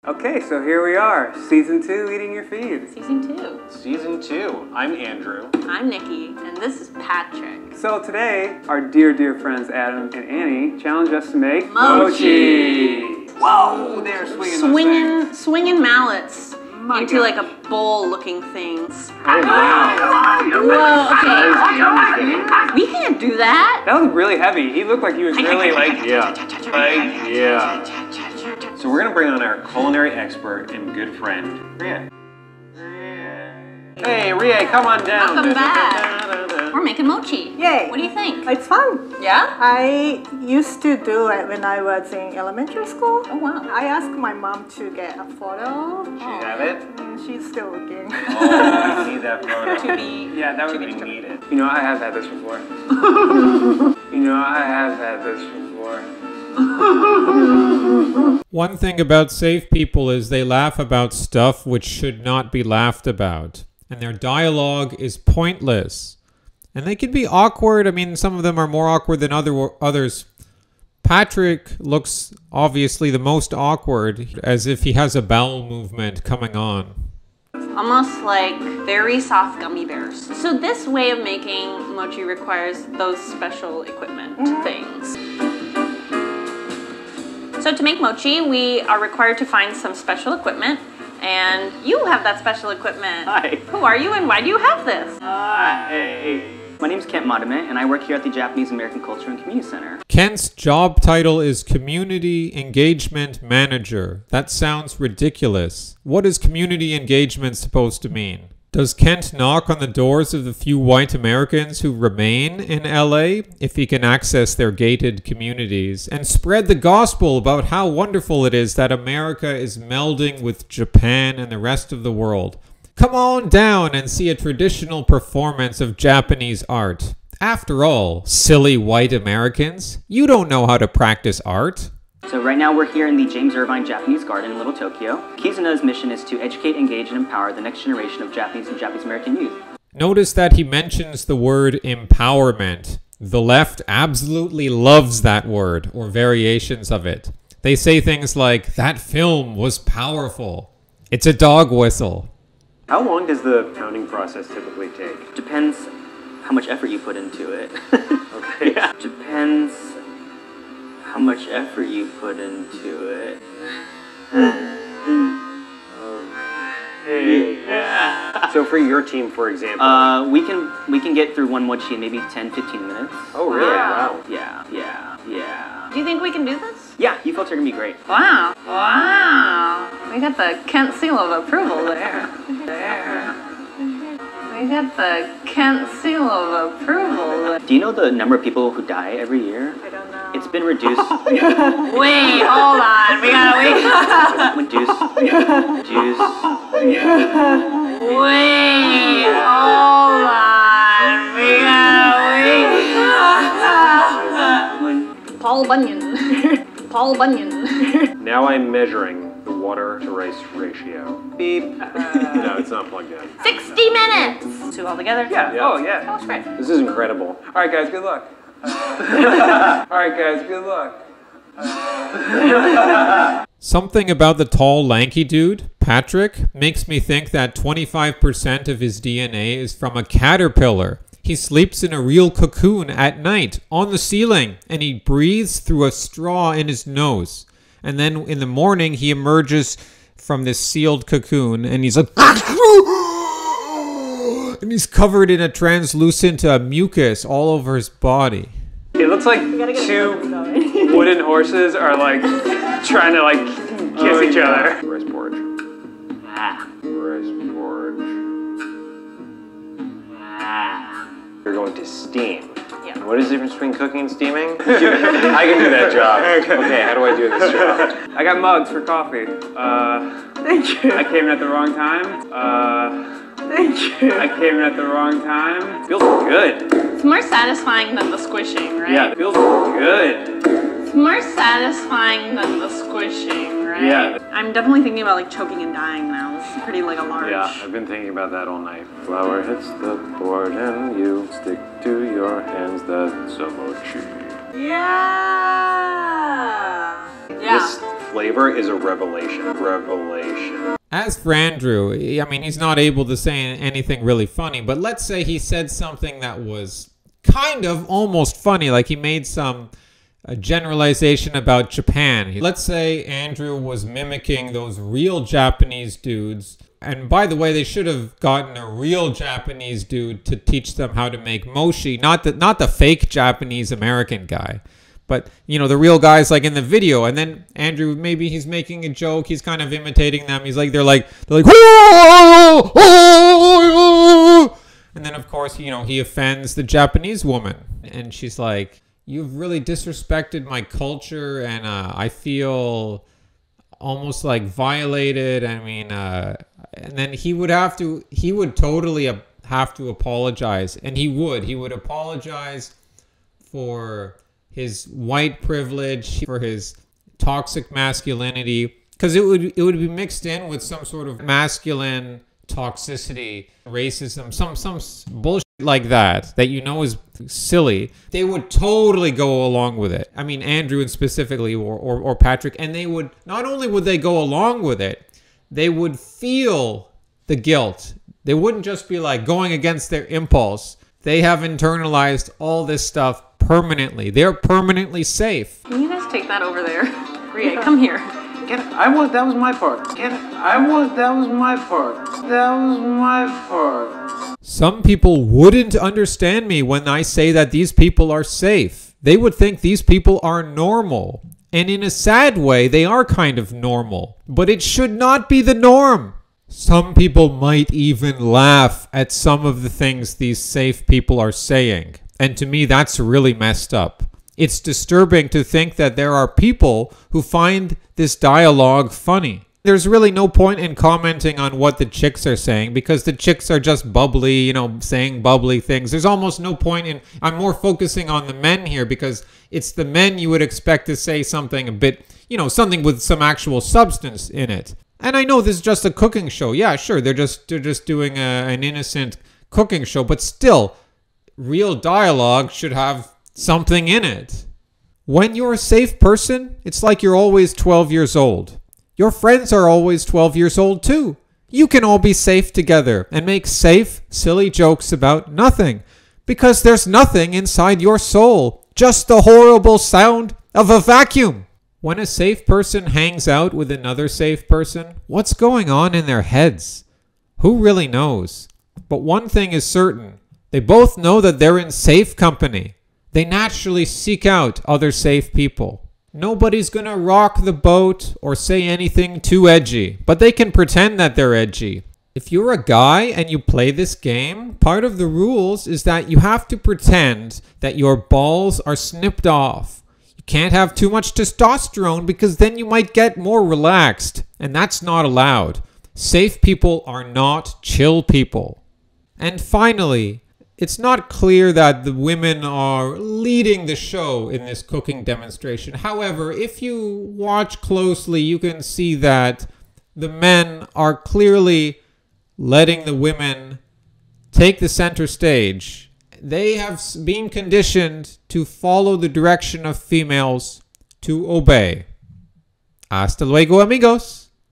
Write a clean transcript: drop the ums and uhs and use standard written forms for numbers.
Okay, so here we are, Season 2, Eating Your Feed. Season 2. Season 2. I'm Andrew. I'm Nikki, and this is Patrick. So today, our dear friends Adam and Annie challenged us to make Mochi. Whoa, they're Swinging mallets into like a bowl-looking things. Oh, wow. Whoa, okay. We can't do that. That was really heavy. He looked like he was really Yeah. So we're gonna bring on our culinary expert and good friend, Ria. Hey, Ria, come on down. Welcome back. We're making mochi. Yay! What do you think? It's fun. Yeah? I used to do it when I was in elementary school. Oh, wow. I asked my mom to get a photo. She have it? And she's still looking. Oh, we need that photo. To be... Yeah, that would We be need it. You know, I have had this before. One thing about safe people is they laugh about stuff which should not be laughed about. And their dialogue is pointless. And they can be awkward. I mean, some of them are more awkward than others. Patrick looks obviously the most awkward, as if he has a bowel movement coming on. Almost like very soft gummy bears. So this way of making mochi requires those special equipment things. So to make mochi, we are required to find some special equipment, and you have that special equipment. Hi. Who are you and why do you have this? Hi. My name is Kent Madame, and I work here at the Japanese American Culture and Community Center. Kent's job title is Community Engagement Manager. That sounds ridiculous. What is community engagement supposed to mean? Does Kent knock on the doors of the few white Americans who remain in LA if he can access their gated communities and spread the gospel about how wonderful it is that America is melding with Japan and the rest of the world? Come on down and see a traditional performance of Japanese art. After all, silly white Americans, you don't know how to practice art. So right now we're here in the James Irvine Japanese Garden in Little Tokyo. Kizuna's mission is to educate, engage, and empower the next generation of Japanese and Japanese American youth. Notice that he mentions the word empowerment. The left absolutely loves that word, or variations of it. They say things like, that film was powerful. It's a dog whistle. How long does the pounding process typically take? Depends how much effort you put into it. Okay. Yeah. Depends how much effort you put into it. So for your team, for example? We can get through one mochi in maybe 10-15 minutes. Oh, really? Wow. Wow. Yeah. Do you think we can do this? Yeah, you folks are gonna be great. Wow. Wow. We got the Kent seal of approval there. We got the Kent seal of approval. Do you know the number of people who die every year? I don't know. It's been reduced. Wait, hold on. We gotta wait. Reduced. Wait, hold on. We gotta wait. Paul Bunyan. Paul Bunyan. Now I'm measuring the water to rice ratio. Beep. No, it's not plugged in. 60 minutes. Two all together? Yeah. Yeah. Oh, yeah. That's great. This is incredible. All right, guys, good luck. All right, guys, good luck. Something about the tall, lanky dude, Patrick, makes me think that 25% of his DNA is from a caterpillar. He sleeps in a real cocoon at night, on the ceiling, and he breathes through a straw in his nose. And then in the morning, he emerges from this sealed cocoon, and he's like... and he's covered in a translucent mucus all over his body. It looks like two wooden horses are like trying to like kiss each other. Rice porridge. Rice porridge. You're going to steam. Yeah. What is the difference between cooking and steaming? I can do that job. Okay, how do I do this job? I got mugs for coffee. Thank you. I came in at the wrong time. Thank you. I came in at the wrong time. Feels good. It's more satisfying than the squishing, right? Yeah, it feels good. It's more satisfying than the squishing, right? Yeah. I'm definitely thinking about like choking and dying now. This is pretty like a large. Yeah, I've been thinking about that all night. Flour hits the board and you stick to your hands. That's a mochi. Yeah. Yeah. This flavor is a revelation. Revelation. As for Andrew, I mean, he's not able to say anything really funny, but let's say he said something that was kind of almost funny, like he made some generalization about Japan. Let's say Andrew was mimicking those real Japanese dudes. And by the way, they should have gotten a real Japanese dude to teach them how to make mochi, not the fake Japanese American guy. But, you know, the real guys like in the video. And then Andrew, maybe he's making a joke. He's kind of imitating them. They're like, "Whoa, oh!" And then, of course, you know, he offends the Japanese woman. And she's like, "You've really disrespected my culture. And I feel almost like violated." I mean, and then he would totally have to apologize. And he would apologize for his white privilege, for his toxic masculinity, because it would be mixed in with some sort of masculine toxicity, racism, some bullshit like that you know is silly. They would totally go along with it. I mean, Andrew and specifically, or Patrick, and they would, not only would they go along with it, they would feel the guilt. They wouldn't just be like going against their impulse. They have internalized all this stuff permanently. They're permanently safe. Can you guys take that over there? Ria, come here. That was my part. That was my part. That was my part. Some people wouldn't understand me when I say that these people are safe. They would think these people are normal. And in a sad way, they are kind of normal. But it should not be the norm. Some people might even laugh at some of the things these safe people are saying. And to me, that's really messed up. It's disturbing to think that there are people who find this dialogue funny. There's really no point in commenting on what the chicks are saying because the chicks are just bubbly, you know, saying bubbly things. There's almost no point in... I'm more focusing on the men here because it's the men you would expect to say something a bit, you know, something with some actual substance in it. And I know this is just a cooking show. Yeah, sure, they're just doing an innocent cooking show, but still, real dialogue should have something in it. When you're a safe person, it's like you're always 12 years old. Your friends are always 12 years old too. You can all be safe together and make safe, silly jokes about nothing. Because there's nothing inside your soul. Just the horrible sound of a vacuum. When a safe person hangs out with another safe person, what's going on in their heads? Who really knows? But one thing is certain. They both know that they're in safe company. They naturally seek out other safe people. Nobody's gonna rock the boat or say anything too edgy, but they can pretend that they're edgy. If you're a guy and you play this game, part of the rules is that you have to pretend that your balls are snipped off. You can't have too much testosterone because then you might get more relaxed, and that's not allowed. Safe people are not chill people. And finally, it's not clear that the women are leading the show in this cooking demonstration. However, if you watch closely, you can see that the men are clearly letting the women take the center stage. They have been conditioned to follow the direction of females, to obey. Hasta luego, amigos.